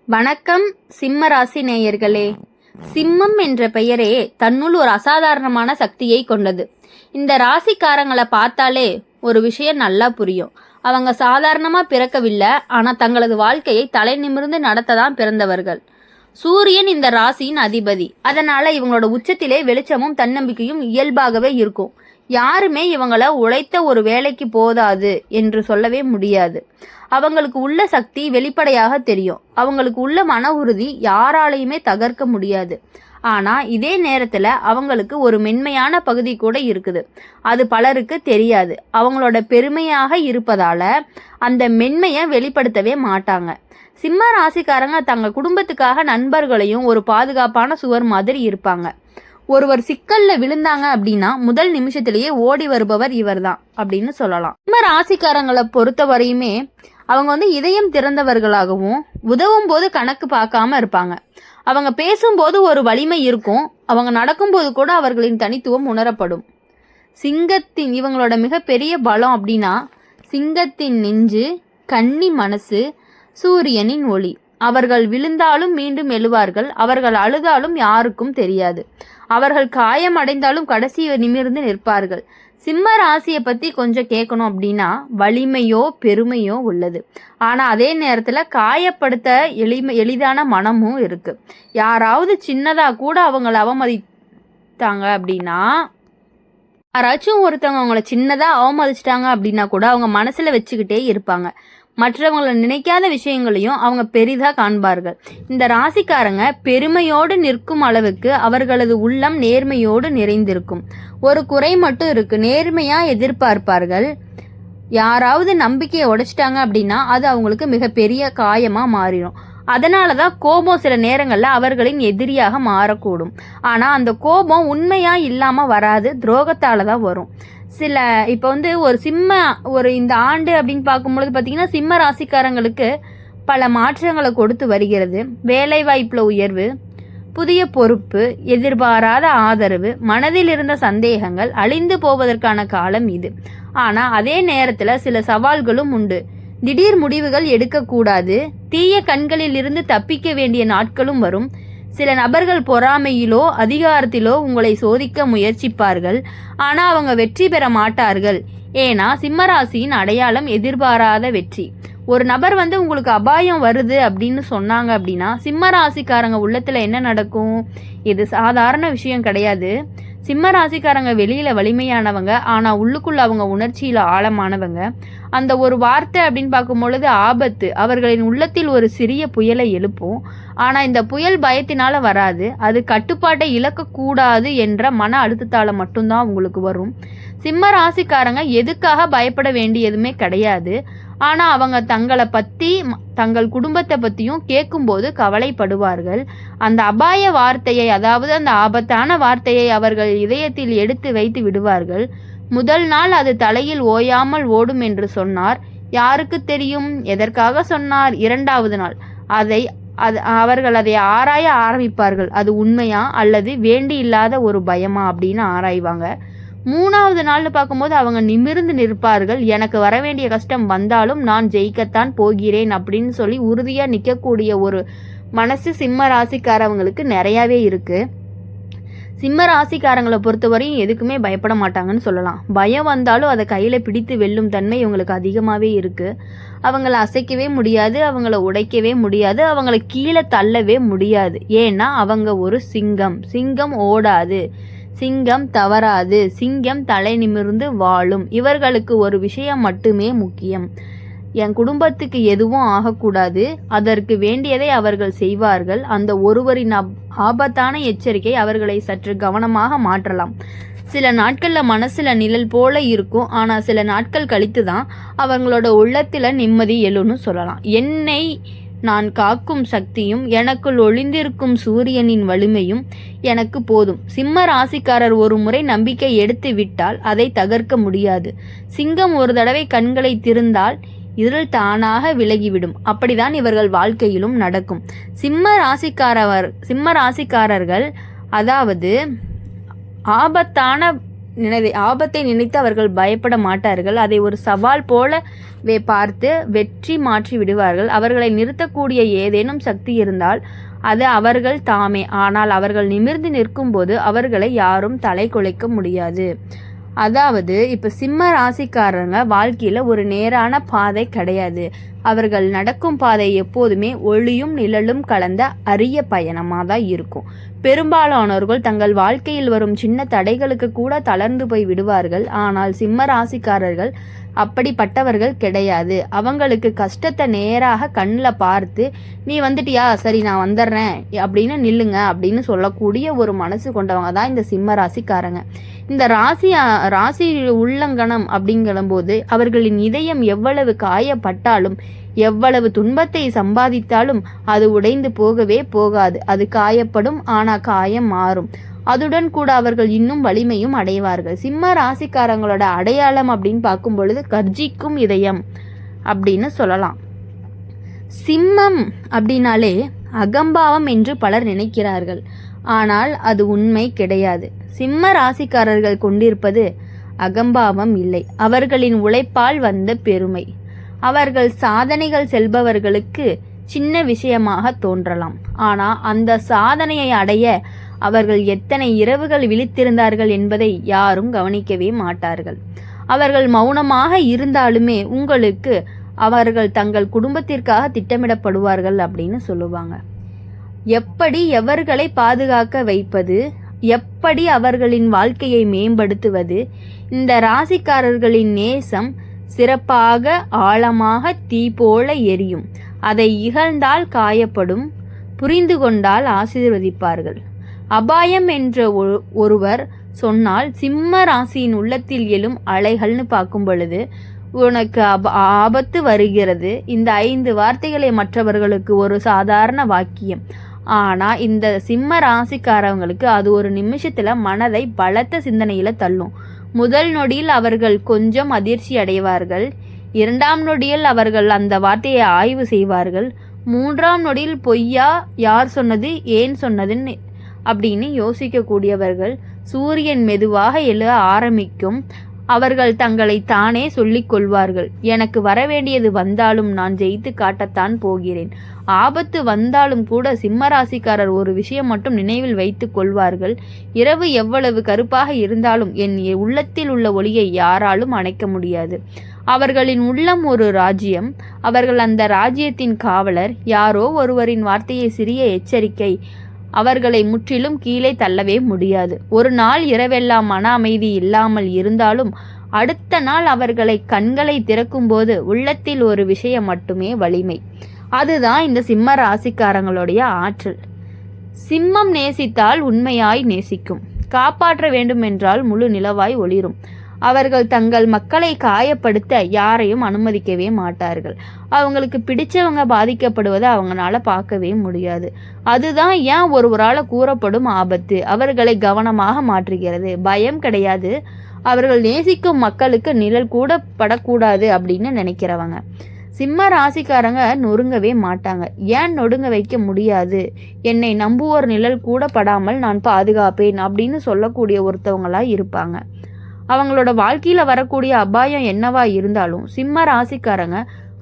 வணக்கம் சிம்ம ராசி நேயர்களே. சிம்மம் என்ற பெயரே தன்னுள் ஒரு அசாதாரணமான சக்தியை கொண்டது. இந்த ராசிக்காரங்களை பார்த்தாலே ஒரு விஷயம் நல்லா புரியும். அவங்க சாதாரணமாக பிறக்கவில்லை, ஆனால் தங்களது வாழ்க்கையை தலை நிமிர்ந்து நடத்த தான் பிறந்தவர்கள். சூரியன் இந்த ராசியின் அதிபதி. அதனால இவங்களோட உச்சத்திலே வெளிச்சமும் தன்னம்பிக்கையும் இயல்பாகவே இருக்கும். யாருமே இவங்கள உழைத்த ஒரு வேலைக்கு போதாது என்று சொல்லவே முடியாது. அவங்களுக்கு உள்ள சக்தி வெளிப்படையாக தெரியும். அவங்களுக்கு உள்ள மன உறுதி யாராலையுமே தகர்க்க முடியாது. ஆனால் இதே நேரத்தில் அவங்களுக்கு ஒரு மென்மையான பகுதி கூட இருக்குது. அது பலருக்கு தெரியாது. அவங்களோட பெருமையாக இருப்பதால் அந்த மென்மையை வெளிப்படுத்தவே மாட்டாங்க. சிம்ம ராசிக்காரங்க தங்கள் குடும்பத்துக்காக நண்பர்களையும் ஒரு பாதுகாப்பான சுவர் மாதிரி இருப்பாங்க. ஒருவர் சிக்கல்ல விழுந்தாங்க அப்படின்னா முதல் நிமிஷத்திலேயே ஓடி வருபவர் இவர் தான் அப்படின்னு சொல்லலாம். சிம்ம ராசிக்காரங்களை பொறுத்த வரையுமே அவங்க இதயம் திறந்தவர்களாகவும் உதவும் போது கணக்கு பார்க்காம இருப்பாங்க. அவங்க பேசும்போது ஒரு வலிமை இருக்கும். அவங்க நடக்கும்போது கூட அவர்களின் தனித்துவம் உணரப்படும். சிங்கத்தின் இவங்களோட மிகப்பெரிய பலம் அப்படின்னா சிங்கத்தின் நெஞ்சு, கன்னி மனசு, சூரியனின் ஒளி. அவர்கள் விழுந்தாலும் மீண்டும் எழுவார்கள். அவர்கள் அழுதாலும் யாருக்கும் தெரியாது. அவர்கள் காயம் அடைந்தாலும் கடைசி நிமிர்ந்து நிற்பார்கள். சிம்ம ராசியை பற்றி கொஞ்சம் கேட்கணும் அப்படின்னா வலிமையோ பெருமையோ உள்ளது. ஆனால் அதே நேரத்தில் காயப்படுத்த எளிதான மனமும் இருக்குது. யாராவது சின்னதாக கூட அவங்கள அவமதித்தாங்க அப்படின்னா, யாராச்சும் ஒருத்தவங்க அவங்கள சின்னதாக அவமதிச்சிட்டாங்க அப்படின்னா கூட அவங்க மனசில் வச்சுக்கிட்டே இருப்பாங்க. மற்றவங்களை நினைக்காத விஷயங்களையும் அவங்க பெரிதாக காண்பார்கள். இந்த ராசிக்காரங்க பெருமையோடு நிற்கும் அளவுக்கு அவர்களது உள்ளம் நேர்மையோடு நிறைந்திருக்கும். ஒரு குறை மட்டும் இருக்கு, நேர்மையாக எதிர்பார்ப்பார்கள். யாராவது நம்பிக்கையை உடைச்சிட்டாங்க அப்படின்னா அது அவங்களுக்கு மிகப்பெரிய காயமாக மாறிடும். அதனால தான் கோபம் சில நேரங்களில் அவர்களின் எதிரியாக மாறக்கூடும். ஆனால் அந்த கோபம் உண்மையாக இல்லாமல் வராது, துரோகத்தால் தான் வரும். இப்போ ஒரு இந்த ஆண்டு அப்படின்னு பார்க்கும்பொழுது பார்த்தீங்கன்னா சிம்ம ராசிக்காரங்களுக்கு பல மாற்றங்களை கொடுத்து வருகிறது. வேலைவாய்ப்பில் உயர்வு, புதிய பொறுப்பு, எதிர்பாராத ஆதரவு, மனதில் இருந்த சந்தேகங்கள் அழிந்து போவதற்கான காலம் இது. ஆனால் அதே நேரத்தில் சில சவால்களும் உண்டு. திடீர் முடிவுகள் எடுக்கக்கூடாது. தீய கண்களில் இருந்து தப்பிக்க வேண்டிய நாட்களும் வரும். சில நபர்கள் பொறாமையிலோ அதிகாரத்திலோ உங்களை சோதிக்க முயற்சிப்பார்கள். ஆனால் அவங்க வெற்றி பெற மாட்டார்கள். ஏன்னா சிம்மராசியின் அடையாளம் எதிர்பாராத வெற்றி. ஒரு நபர் உங்களுக்கு அபாயம் வருது அப்படின்னு சொன்னாங்க அப்படின்னா சிம்ம ராசிக்காரங்க உள்ளத்தில் என்ன நடக்கும்? இது சாதாரண விஷயம் கிடையாது. சிம்ம ராசிக்காரங்க வெளியில் வலிமையானவங்க, ஆனால் உள்ளுக்குள்ள அவங்க உணர்ச்சியில் ஆழமானவங்க. அந்த ஒரு வார்த்தை அப்படின்னு பார்க்கும்பொழுது ஆபத்து அவர்களின் உள்ளத்தில் ஒரு சிறிய புயலை எழுப்பும். ஆனால் இந்த புயல் பயத்தினால வராது, அது கட்டுப்பாட்டை இழக்கக்கூடாது என்ற மன அழுத்தத்தால் மட்டும்தான் உங்களுக்கு வரும். சிம்ம ராசிக்காரங்க எதுக்காக பயப்பட வேண்டியதுமே கிடையாது. ஆனால் அவங்க தங்களை பற்றி தங்கள் குடும்பத்தை பற்றியும் கேட்கும்போது கவலைப்படுவார்கள். அந்த அபாய வார்த்தையை, அதாவது அந்த ஆபத்தான வார்த்தையை அவர்கள் இதயத்தில் எடுத்து வைத்து விடுவார்கள். முதல் நாள் அது தலையில் ஓயாமல் ஓடும் என்று சொன்னார். யாருக்கு தெரியும் எதற்காக சொன்னார்? இரண்டாவது நாள் அவர்கள் அதை ஆராய ஆரம்பிப்பார்கள். அது உண்மையா அல்லது வேண்டி இல்லாத ஒரு பயமா அப்படின்னு ஆராய்வாங்க. மூணாவது நாள்னு பார்க்கும்போது அவங்க நிமிர்ந்து நிற்பார்கள். எனக்கு வர வேண்டிய கஷ்டம் வந்தாலும் நான் ஜெயிக்கத்தான் போகிறேன் அப்படின்னு சொல்லி உறுதியாக நிற்கக்கூடிய ஒரு மனசு சிம்ம ராசிக்காரவங்களுக்கு நிறையாவே இருக்குது. சிம்ம ராசிக்காரங்களை பொறுத்தவரையும் எதுக்குமே பயப்பட மாட்டாங்கன்னு சொல்லலாம். பயம் வந்தாலும் அதை கையில் பிடித்து வெல்லும் தன்மை இவங்களுக்கு அதிகமாகவே இருக்குது. அவங்கள அசைக்கவே முடியாது, அவங்கள உடைக்கவே முடியாது, அவங்கள கீழே தள்ளவே முடியாது. ஏன்னா அவங்க ஒரு சிங்கம். சிங்கம் ஓடாது, சிங்கம் தவறாது, சிங்கம் தலை நிமிர்ந்து வாழும். இவர்களுக்கு ஒரு விஷயம் மட்டுமே முக்கியம். என் குடும்பத்துக்கு எதுவும் ஆகக்கூடாது, அதற்கு வேண்டியதை அவர்கள் செய்வார்கள். அந்த ஒருவரின் ஆபத்தான எச்சரிக்கை அவர்களை சற்று கவனமாக மாற்றலாம். சில நாட்களில் மனசில் நிழல் போல இருக்கும், ஆனால் சில நாட்கள் கழித்து தான் அவங்களோட உள்ளத்தில் நிம்மதி எழுன்னு சொல்லலாம். என்னை நான் காக்கும் சக்தியும் எனக்குள் ஒளிந்திருக்கும் சூரியனின் வலிமையும் எனக்கு போதும். சிம்ம ராசிக்காரர் ஒரு முறை நம்பிக்கை எடுத்து விட்டால் அதை தகர்க்க முடியாது. சிங்கம் ஒரு தடவை கண்களை திறந்தால் இருள் தானாக விலகிவிடும். அப்படிதான் இவர்கள் வாழ்க்கையிலும் நடக்கும். சிம்ம ராசிக்காரர்கள் அதாவது ஆபத்தான ஆபத்தை நினைத்து அவர்கள் பயப்பட மாட்டார்கள். அதை ஒரு சவால் போலவே பார்த்து வெற்றி மாற்றி விடுவார்கள். அவர்களை நிறுத்தக்கூடிய ஏதேனும் சக்தி இருந்தால் அது அவர்கள் தாமே. ஆனால் அவர்கள் நிமிர்ந்து நிற்கும்போது அவர்களை யாரும் தலை குலைக்க முடியாது. அதாவது இப்போ சிம்ம ராசிக்காரங்க வாழ்க்கையில் ஒரு நேரான பாதை கிடையாது. அவர்கள் நடக்கும் பாதை எப்போதுமே ஒளியும் நிழலும் கலந்த அரிய பயணமாக தான் இருக்கும். பெரும்பாலானோர்கள் தங்கள் வாழ்க்கையில் வரும் சின்ன தடைகளுக்கு கூட தளர்ந்து போய் விடுவார்கள். ஆனால் சிம்ம ராசிக்காரர்கள் அப்படிப்பட்டவர்கள் கிடையாது. அவங்களுக்கு கஷ்டத்தை நேராக கண்ணில் பார்த்து, நீ வந்துட்டியா, சரி நான் வந்துடுறேன் அப்படின்னு நில்லுங்க அப்படின்னு சொல்லக்கூடிய ஒரு மனசு கொண்டவங்க தான் இந்த சிம்ம ராசிக்காரங்க. இந்த ராசி உள்ளங்கனம் அப்படிங்கும்போது அவர்களின் இதயம் எவ்வளவு காயப்பட்டாலும் எவ்வளவு துன்பத்தை சம்பாதித்தாலும் அது உடைந்து போகவே போகாது. அது காயப்படும், ஆனால் காயம் மாறும். அதுடன் கூட அவர்கள் இன்னும் வலிமையும் அடைவார்கள். சிம்ம ராசிக்காரங்களோட அடையாளம் அப்படின்னு பார்க்கும் பொழுது கர்ஜிக்கும் இதயம் அப்படின்னு சொல்லலாம். சிம்மம் அப்படின்னாலே அகம்பாவம் என்று பலர் நினைக்கிறார்கள். ஆனால் அது உண்மை கிடையாது. சிம்ம ராசிக்காரர்கள் கொண்டிருப்பது அகம்பாவம் இல்லை, அவர்களின் உழைப்பால் வந்த பெருமை. அவர்கள் சாதனைகள் செல்பவர்களுக்கு சின்ன விஷயமாக தோன்றலாம். ஆனால் அந்த சாதனையை அடைய அவர்கள் எத்தனை இரவுகள் விழித்திருந்தார்கள் என்பதை யாரும் கவனிக்கவே மாட்டார்கள். அவர்கள் மௌனமாக இருந்தாலுமே உங்களுக்கு அவர்கள் தங்கள் குடும்பத்திற்காக திட்டமிடப்படுவார்கள் அப்படின்னு சொல்லுவாங்க. எப்படி எவர்களை பாதுகாக்க வைப்பது, எப்படி அவர்களின் வாழ்க்கையை மேம்படுத்துவது, இந்த ராசிக்காரர்களின் நேசம் சிறப்பாக ஆழமாக தீ போல எரியும். அதை இகழ்ந்தால் காயப்படும், புரிந்து கொண்டால் ஆசீர்வதிப்பார்கள். அபாயம் என்ற ஒருவர் சொன்னால் சிம்ம ராசியின் உள்ளத்தில் எழும் அலைகள்னு பார்க்கும் பொழுது உனக்கு ஆபத்து வருகிறது. இந்த 5 வார்த்தைகளை மற்றவர்களுக்கு ஒரு சாதாரண வாக்கியம். ஆனால் இந்த சிம்ம ராசிக்காரவங்களுக்கு அது ஒரு நிமிஷத்தில் மனதை பலத்த சிந்தனையில் தள்ளும். முதல் நொடியில் அவர்கள் கொஞ்சம் அதிர்ச்சி அடைவார்கள். 2ஆம் நொடியில் அவர்கள் அந்த வார்த்தையை ஆய்வு செய்வார்கள். 3ஆம் நொடியில் பொய்யா, யார் சொன்னது, ஏன் சொன்னதுன்னு அப்படின்னு யோசிக்கக்கூடியவர்கள். சூரியன் மெதுவாக எழ ஆரம்பிக்கும். அவர்கள் தங்களை தானே சொல்லிக் கொள்வார்கள், எனக்கு வரவேண்டியது வந்தாலும் நான் ஜெயித்து காட்டத்தான் போகிறேன். ஆபத்து வந்தாலும் கூட சிம்மராசிக்காரர் ஒரு விஷயம் மட்டும் நினைவில் வைத்து கொள்வார்கள், இரவு எவ்வளவு கருப்பாக இருந்தாலும் என் உள்ளத்தில் உள்ள ஒளியை யாராலும் அணைக்க முடியாது. அவர்களின் உள்ளம் ஒரு ராஜ்யம், அவர்கள் அந்த ராஜ்யத்தின் காவலர். யாரோ ஒருவரின் வார்த்தையை சிறிய எச்சரிக்கை அவர்களை முற்றிலும் கீழே தள்ளவே முடியாது. ஒரு நாள் இரவெல்லாம் மன அமைதி இல்லாமல் இருந்தாலும் அடுத்த நாள் அவர்களை கண்களை திறக்கும்போது உள்ளத்தில் ஒரு விஷயம் மட்டுமே வலிமை. அதுதான் இந்த சிம்ம ராசிக்காரங்களுடைய ஆற்றல். சிம்மம் நேசித்தால் உண்மையாய் நேசிக்கும், காப்பாற்ற வேண்டும் என்றால் முழு நிலவாய் ஒளிரும். அவர்கள் தங்கள் மக்களை காயப்படுத்த யாரையும் அனுமதிக்கவே மாட்டார்கள். அவங்களுக்கு பிடிச்சவங்க பாதிக்கப்படுவதை அவங்களால பார்க்கவே முடியாது. அதுதான் ஏன் ஒருவரால் கூறப்படும் ஆபத்து அவர்களை கவனமாக மாற்றுகிறது. பயம் கிடையாது, அவர்கள் நேசிக்கும் மக்களுக்கு நிழல் கூட படக்கூடாது அப்படின்னு நினைக்கிறவங்க. சிம்ம ராசிக்காரங்க நொறுங்கவே மாட்டாங்க. ஏன் நொடுங்க வைக்க முடியாது, என்னை நம்புவோர் நிழல் கூட படாமல் நான் பாதுகாப்பேன் அப்படின்னு சொல்லக்கூடிய ஒருத்தவங்களா இருப்பாங்க. அவங்களோட வாழ்க்கையில் வரக்கூடிய அபாயம் என்னவா இருந்தாலும் சிம்ம ராசிக்காரங்க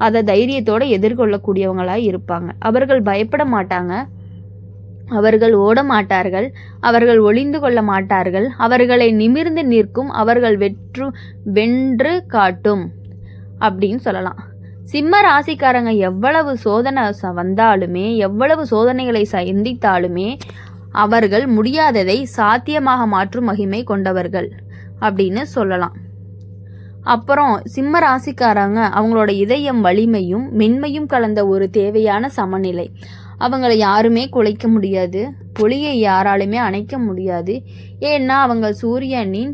அதை தைரியத்தோடு எதிர்கொள்ளக்கூடியவங்களாக இருப்பாங்க. அவர்கள் பயப்பட மாட்டாங்க, அவர்கள் ஓட மாட்டார்கள், அவர்கள் ஒளிந்து கொள்ள மாட்டார்கள். அவர்களை நிமிர்ந்து நிற்கும், அவர்கள் வென்று காட்டும் அப்படின்னு சொல்லலாம். சிம்ம ராசிக்காரங்க எவ்வளவு சோதனை வந்தாலுமே, எவ்வளவு சோதனைகளை சந்தித்தாலுமே அவர்கள் முடியாததை சாத்தியமாக மாற்றும் மகிமை கொண்டவர்கள் அப்படின்னு சொல்லலாம். அப்புறம் சிம்ம ராசிக்காரங்க அவங்களோட இதயம் வலிமையும் மென்மையும் கலந்த ஒரு தேவையான சமநிலை. அவங்கள யாருமே குலைக்க முடியாது, ஒளியை யாராலுமே அணைக்க முடியாது. ஏன்னா அவங்க சூரியனின்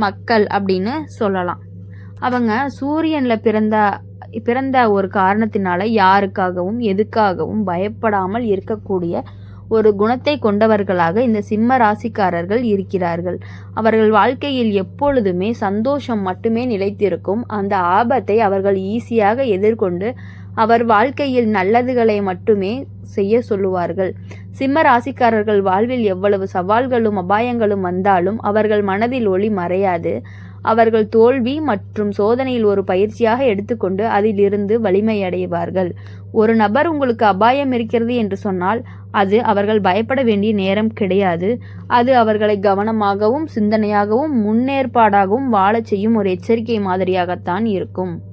மக்கள் அப்படின்னு சொல்லலாம். அவங்க சூரியனில் பிறந்த ஒரு காரணத்தினால யாருக்காகவும் எதுக்காகவும் பயப்படாமல் இருக்கக்கூடிய ஒரு குணத்தை கொண்டவர்களாக இந்த சிம்ம ராசிக்காரர்கள் இருக்கிறார்கள். அவர்கள் வாழ்க்கையில் எப்பொழுதுமே சந்தோஷம் மட்டுமே நிலைத்திருக்கும். அந்த ஆபத்தை அவர்கள் ஈஸியாக எதிர்கொண்டு அவர் வாழ்க்கையில் நல்லதுகளை மட்டுமே செய்ய சொல்லுவார்கள். சிம்ம ராசிக்காரர்கள் வாழ்வில் எவ்வளவு சவால்களும் அபாயங்களும் வந்தாலும் அவர்கள் மனதில் ஒளி மறையாது. அவர்கள் தோல்வி மற்றும் சோதனையில் ஒரு பயிற்சியாக எடுத்துக்கொண்டு அதிலிருந்து வலிமையடைவார்கள். ஒரு நபர் உங்களுக்கு அபாயம் இருக்கிறது என்று சொன்னால் அது அவர்கள் பயப்பட வேண்டிய நேரம் கிடையாது. அது அவர்களை கவனமாகவும் சிந்தனையாகவும் முன்னேற்பாடாகவும் வாழச் செய்யும் ஒரு எச்சரிக்கை மாதிரியாகத்தான் இருக்கும்.